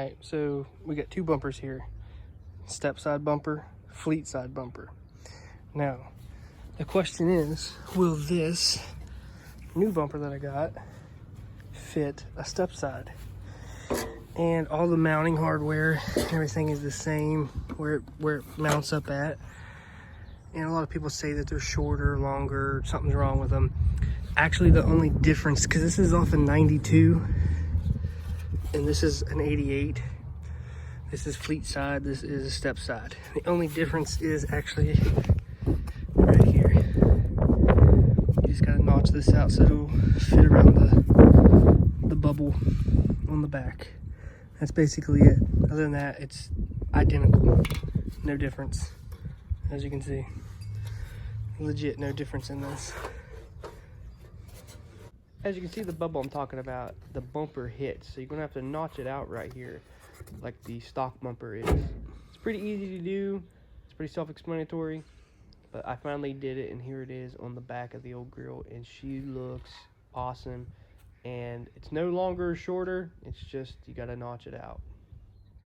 All right, so we got two bumpers here. Step side bumper, fleet side bumper. Now, the question is, will this new bumper that I got fit a step side? And all the mounting hardware, everything is the same where it mounts up at. And a lot of people say that they're shorter, longer, something's wrong with them. Actually, the only difference, because this is off a 92 and this is an 88. This is fleet side, this is a step side. The only difference is actually right here. You just gotta notch this out so it'll fit around the bubble on the back. That's basically it. Other than that, it's identical. No difference. As you can see. Legit no difference in this. As you can see, the bubble I'm talking about, the bumper hits. So you're gonna have to notch it out right here, like the stock bumper is. It's pretty easy to do. It's pretty self-explanatory. But I finally did it, and here it is on the back of the old grill, and she looks awesome. And it's no longer shorter, it's just you gotta notch it out.